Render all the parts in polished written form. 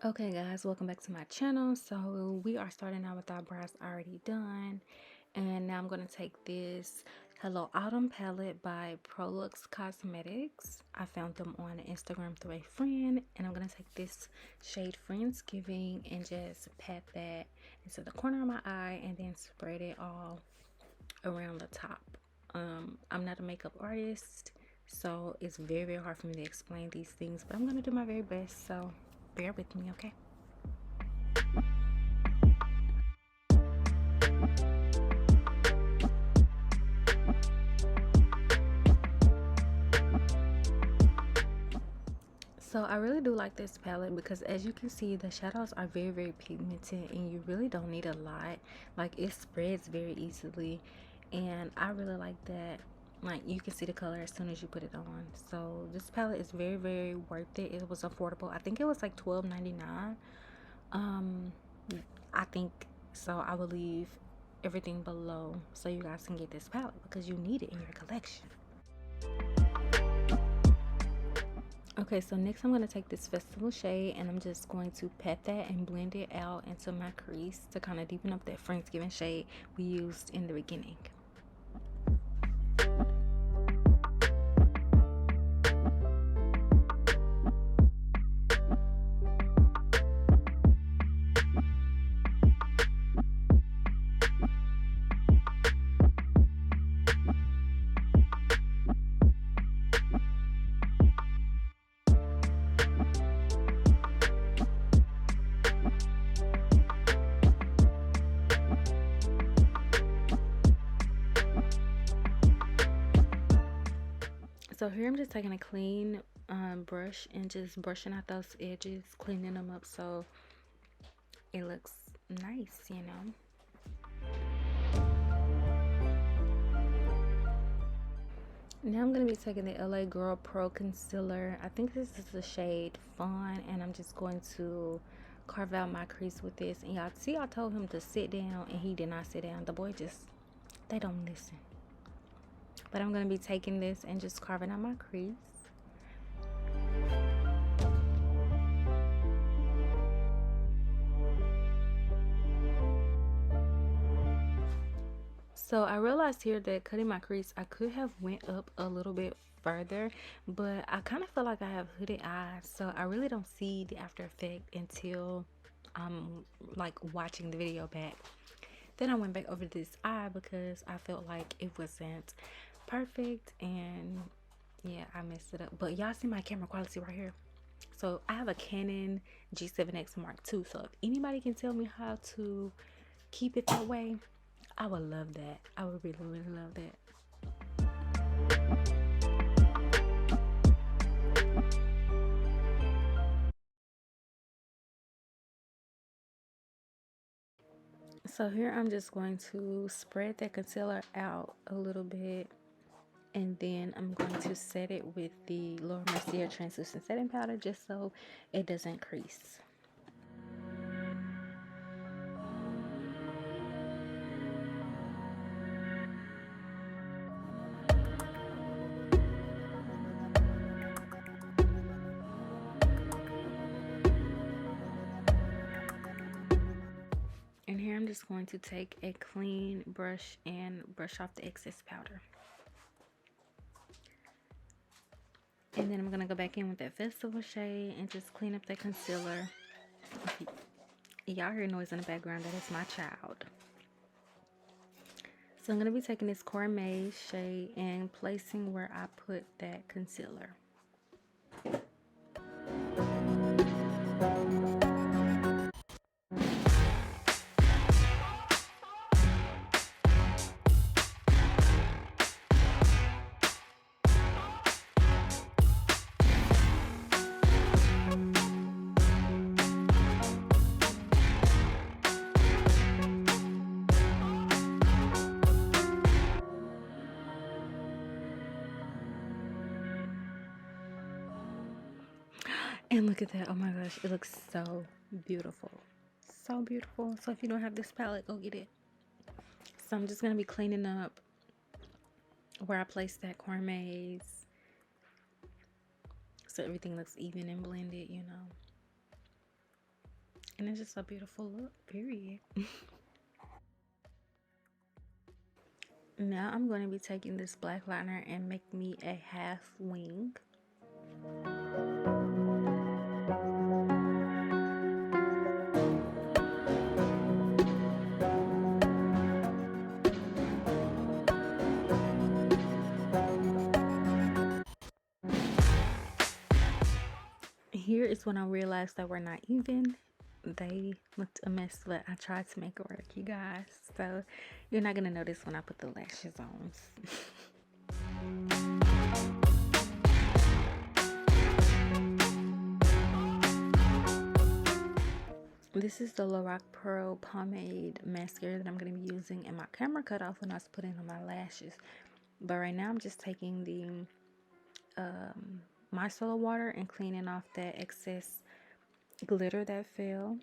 Okay guys, welcome back to my channel. So we are starting out with our brows already done, and now I'm going to take this Hello Autumn palette by Mellow Cosmetics. I found them on Instagram through a friend, and I'm going to take this shade Friendsgiving and just pat that into the corner of my eye and then spread it all around the top. I'm not a makeup artist, so it's very hard for me to explain these things, but I'm going to do my very best, so bear with me, okay? So I really do like this palette because, as you can see, the shadows are very pigmented and you really don't need a lot. Like, it spreads very easily, and I really like that. Like, you can see the color as soon as you put it on. So this palette is very worth it. It was affordable. I think it was like $12.99. I think so. I will leave everything below so you guys can get this palette because you need it in your collection. Okay, so next I'm going to take this festival shade and I'm just going to pat that and blend it out into my crease to kind of deepen up that Friendsgiving shade we used in the beginning. So here I'm just taking a clean brush and just brushing out those edges, cleaning them up so it looks nice, you know. Now I'm going to be taking the LA Girl Pro Concealer. I think this is the shade Fawn, and I'm just going to carve out my crease with this. And y'all see, I told him to sit down and he did not sit down. The boy just, they don't listen. But I'm going to be taking this and just carving out my crease. So I realized here that cutting my crease, I could have went up a little bit further, but I kind of feel like I have hooded eyes, so I really don't see the after effect until I'm like watching the video back. Then I went back over this eye because I felt like it wasn't perfect, and yeah, I messed it up. But y'all see my camera quality right here. So I have a Canon G7X Mark II, so if anybody can tell me how to keep it that way, I would love that. I would really love that. So here I'm just going to spread that concealer out a little bit, and then I'm going to set it with the Laura Mercier translucent setting powder just so it doesn't crease. And here I'm just going to take a clean brush and brush off the excess powder. And then I'm going to go back in with that festival shade and just clean up that concealer. Y'all hear noise in the background, that is my child. So I'm going to be taking this Gourmet shade and placing where I put that concealer. And look at that. Oh my gosh, it looks so beautiful. So beautiful. So if you don't have this palette, go get it. So I'm just going to be cleaning up where I placed that Gourmet's so everything looks even and blended, you know. and it's just a beautiful look, period. Now I'm going to be taking this black liner and make me a half wing. Here is when I realized that we're not even. They looked a mess, but I tried to make it work, you guys. So you're not gonna notice when I put the lashes on. This is the Lorac Pearl Pomade Mascara that I'm going to be using, and my camera cut off when I was putting on my lashes. But right now I'm just taking the micellar water and cleaning off that excess glitter that fell.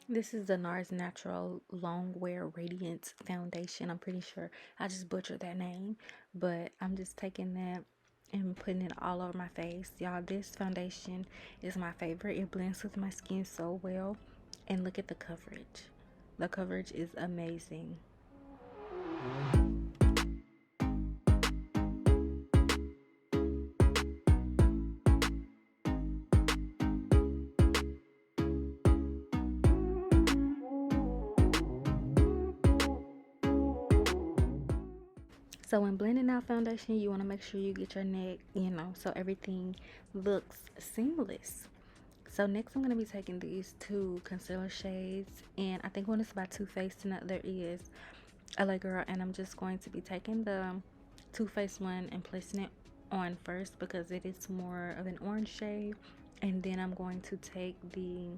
This is the NARS Natural Longwear Radiance Foundation. I'm pretty sure I just butchered that name, but I'm just taking that and putting it all over my face. Y'all, this foundation is my favorite. It blends with my skin so well. And look at the coverage. The coverage is amazing. So when blending out foundation, you want to make sure you get your neck, so everything looks seamless. So next I'm going to be taking these two concealer shades, and I think one is by Too Faced and the other is LA Girl, and I'm just going to be taking the Too Faced one and placing it on first because it is more of an orange shade, and then I'm going to take the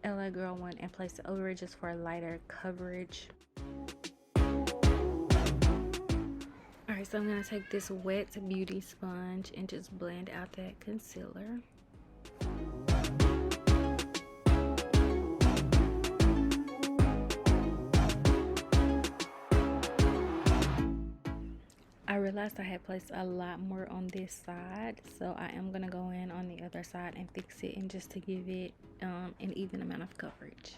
LA Girl one and place it over it just for a lighter coverage. Alright, so I'm going to take this wet beauty sponge and just blend out that concealer. I realized I had placed a lot more on this side, so I am going to go in on the other side and fix it, and just to give it an even amount of coverage.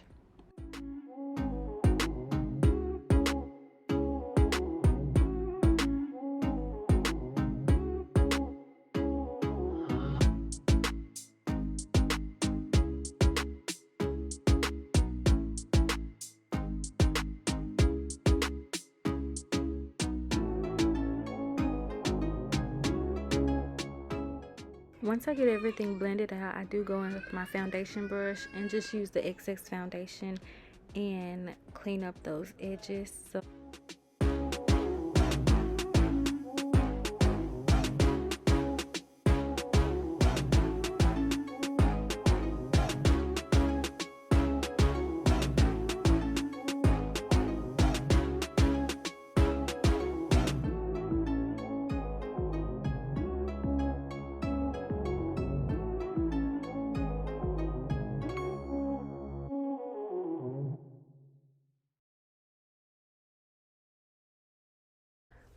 Once I get everything blended out, I do go in with my foundation brush and just use the excess foundation and clean up those edges.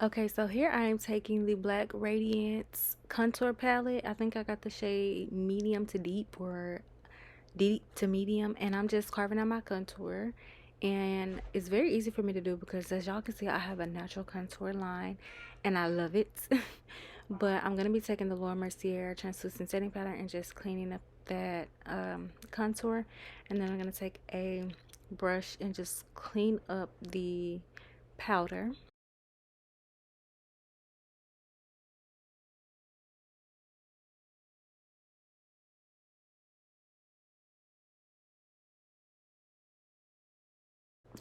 Okay, so here I am taking the Black Radiance contour palette. I think I got the shade medium to deep or deep to medium, and I'm just carving out my contour. And it's very easy for me to do because, as y'all can see, I have a natural contour line and I love it. But I'm going to be taking the Laura Mercier translucent setting powder and just cleaning up that contour. And then I'm going to take a brush and just clean up the powder.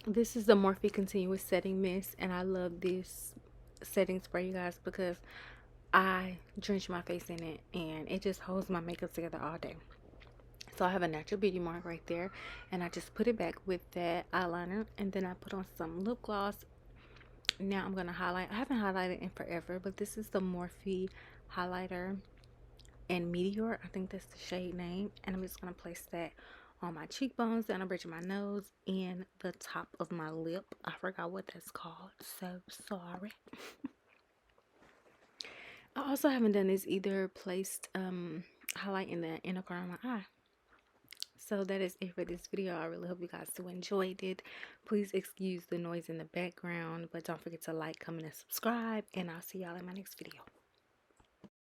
This is the Morphe Continuous Setting Mist, and I love this setting spray, you guys, because I drench my face in it and it just holds my makeup together all day. So I have a natural beauty mark right there, and I just put it back with that eyeliner, and then I put on some lip gloss. Now I'm going to highlight. I haven't highlighted in forever, but this is the Morphe highlighter in Meteor. I think that's the shade name, and I'm just going to place that on my cheekbones, down the bridge of my nose, and the top of my lip. I forgot what that's called, so sorry. I also haven't done this either, placed highlight in the inner corner of my eye. So that is it for this video. I really hope you guys so enjoyed it. Please excuse the noise in the background, but don't forget to like, comment, and subscribe, and I'll see y'all in my next video.